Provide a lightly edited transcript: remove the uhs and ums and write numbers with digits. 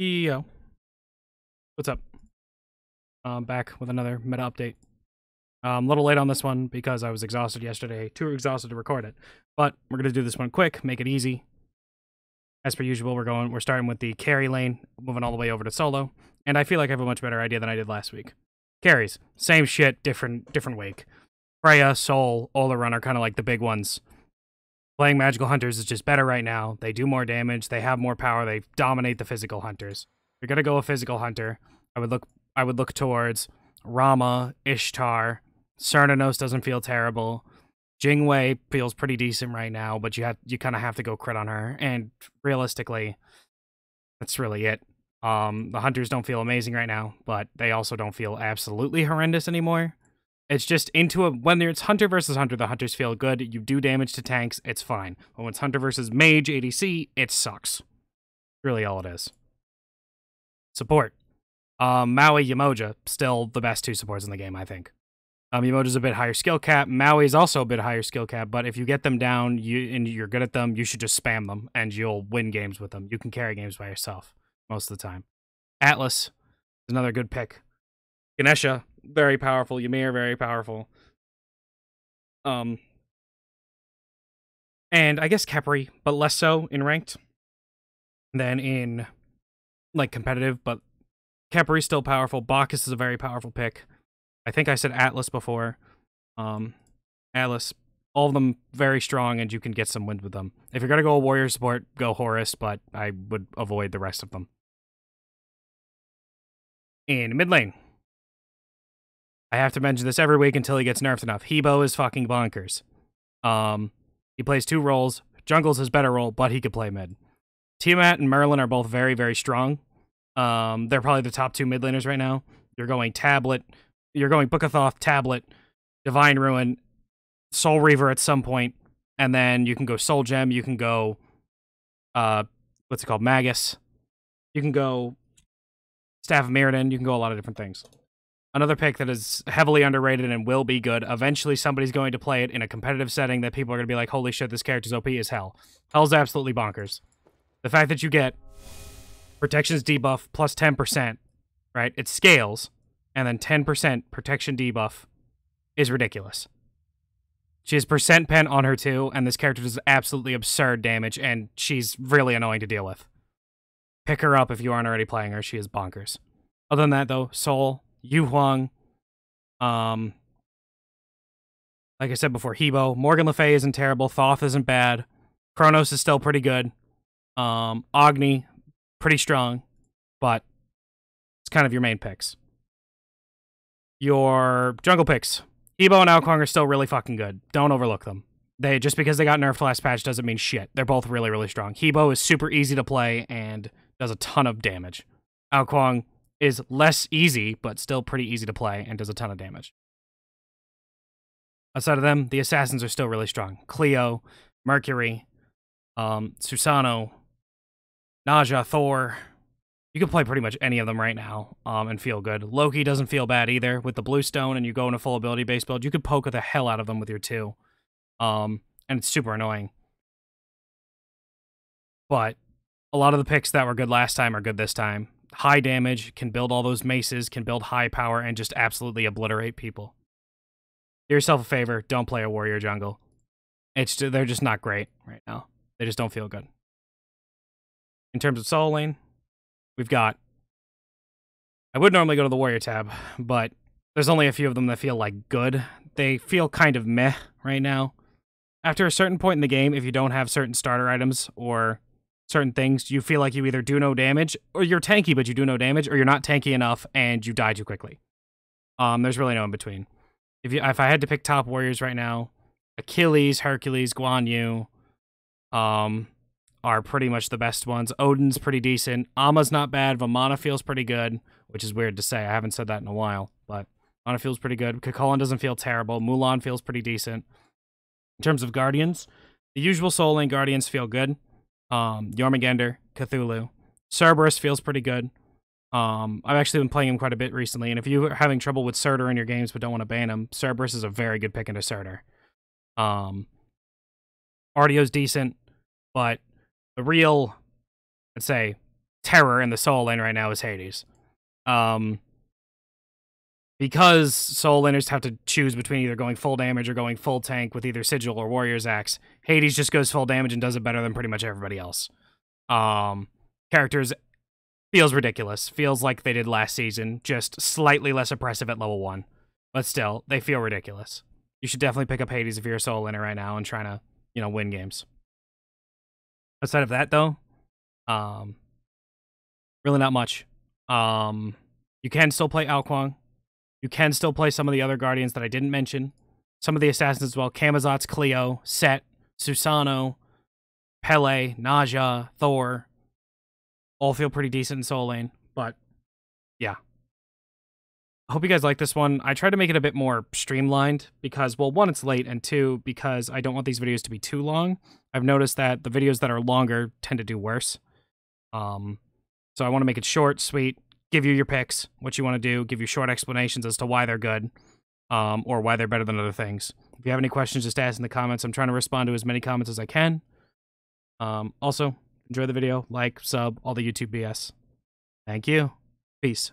Yo, what's up? Back with another meta update. A little late on this one because I was exhausted yesterday, too exhausted to record it. But we're gonna do this one quick, make it easy. As per usual, we're starting with the carry lane, moving all the way over to solo, and I feel like I have a much better idea than I did last week. Carries, same shit, different wake. Freya, Soul, Oleron are kind of like the big ones. Playing magical hunters is just better right now. They do more damage, they have more power, they dominate the physical hunters. If you're gonna go a physical hunter, I would look towards Rama, Ishtar. Cernunnos doesn't feel terrible. Jingwei feels pretty decent right now, but you kind of have to go crit on her. And realistically, that's really it. The hunters don't feel amazing right now, but they also don't feel absolutely horrendous anymore. It's just when it's hunter versus hunter, the hunters feel good. You do damage to tanks, it's fine. But when it's hunter versus mage ADC, it sucks. Really all it is. Support. Maui, Yamoja, still the best two supports in the game, I think. Yamoja's a bit higher skill cap. Maui's also a bit higher skill cap, but if you get them down and you're good at them, you should just spam them, and you'll win games with them. You can carry games by yourself most of the time. Atlas is another good pick. Ganesha, very powerful. Ymir, very powerful. And I guess Khepri, but less so in ranked than in, like, competitive, but Khepri's still powerful. Bacchus is a very powerful pick. I think I said Atlas before. Atlas, all of them very strong, and you can get some wins with them. If you're going to go a warrior support, go Horus, but I would avoid the rest of them. In mid lane, I have to mention this every week until he gets nerfed enough. Hebo is fucking bonkers. He plays two roles. Jungle's his better role, but he could play mid. Tiamat and Merlin are both very, very strong. They're probably the top two mid laners right now. You're going Tablet. You're going Book of Thoth, Tablet, Divine Ruin, Soul Reaver at some point, and then you can go Soul Gem, you can go, what's it called, Magus. You can go Staff of Mirrodin, you can go a lot of different things. Another pick that is heavily underrated and will be good. Eventually somebody's going to play it in a competitive setting that people are going to be like, holy shit, this character's OP is Hell. Hell's absolutely bonkers. The fact that you get Protection's debuff plus 10%, right? It scales, and then 10% protection debuff is ridiculous. She has percent pen on her too, and this character does absolutely absurd damage, and she's really annoying to deal with. Pick her up if you aren't already playing her. She is bonkers. Other than that, though, Soul, Yu Huang, like I said before, Hebo, Morgan Le Fay isn't terrible, Thoth isn't bad, Kronos is still pretty good, Agni, pretty strong, but it's kind of your main picks. Your jungle picks. Hebo and Aokwang are still really fucking good. Don't overlook them. Just because they got nerfed last patch doesn't mean shit. They're both really, really strong. Hebo is super easy to play and does a ton of damage. Aokwang is less easy, but still pretty easy to play and does a ton of damage. Outside of them, the assassins are still really strong. Cleo, Mercury, Susano, Naja, Thor. You can play pretty much any of them right now and feel good. Loki doesn't feel bad either. With the blue stone and you go in a full ability-based build, you could poke the hell out of them with your 2. And it's super annoying. But a lot of the picks that were good last time are good this time. High damage, can build all those maces, can build high power, and just absolutely obliterate people. Do yourself a favor, don't play a warrior jungle. They're just not great right now. They just don't feel good. In terms of solo lane, we've got... I would normally go to the warrior tab, but there's only a few of them that feel like good. They feel kind of meh right now. After a certain point in the game, if you don't have certain starter items or certain things, you feel like you either do no damage, or you're tanky but you do no damage, or you're not tanky enough and you die too quickly. There's really no in between. If I had to pick top warriors right now, Achilles, Hercules, Guan Yu, are pretty much the best ones. Odin's pretty decent. Amma's not bad. Vamana feels pretty good, which is weird to say. I haven't said that in a while, but Vamana feels pretty good. Kukulkan doesn't feel terrible. Mulan feels pretty decent. In terms of Guardians, the usual Soul Lane Guardians feel good. Jormungandr, Cthulhu. Cerberus feels pretty good. I've actually been playing him quite a bit recently, and if you're having trouble with Surtur in your games but don't want to ban him, Cerberus is a very good pick into Surtur. Ardio's decent, but the real, let's say, terror in the soul lane right now is Hades. Because soul laners have to choose between either going full damage or going full tank with either Sigil or Warrior's Axe, Hades just goes full damage and does it better than pretty much everybody else. Characters feels ridiculous. Feels like they did last season, just slightly less oppressive at level 1. But still, they feel ridiculous. You should definitely pick up Hades if you're a soul laner right now and trying to, you know, win games. Outside of that, though, really not much. You can still play Alquang. You can still play some of the other Guardians that I didn't mention. Some of the Assassins as well. Camazotz, Cleo, Set, Susano, Pele, Naja, Thor. All feel pretty decent in soul lane, but yeah. I hope you guys like this one. I tried to make it a bit more streamlined because, well, 1, it's late, and 2, because I don't want these videos to be too long. I've noticed that the videos that are longer tend to do worse. So I want to make it short, sweet, give you your picks, what you want to do, give you short explanations as to why they're good, or why they're better than other things. If you have any questions, just ask in the comments. I'm trying to respond to as many comments as I can. Also, enjoy the video, like, sub, all the YouTube BS. Thank you. Peace.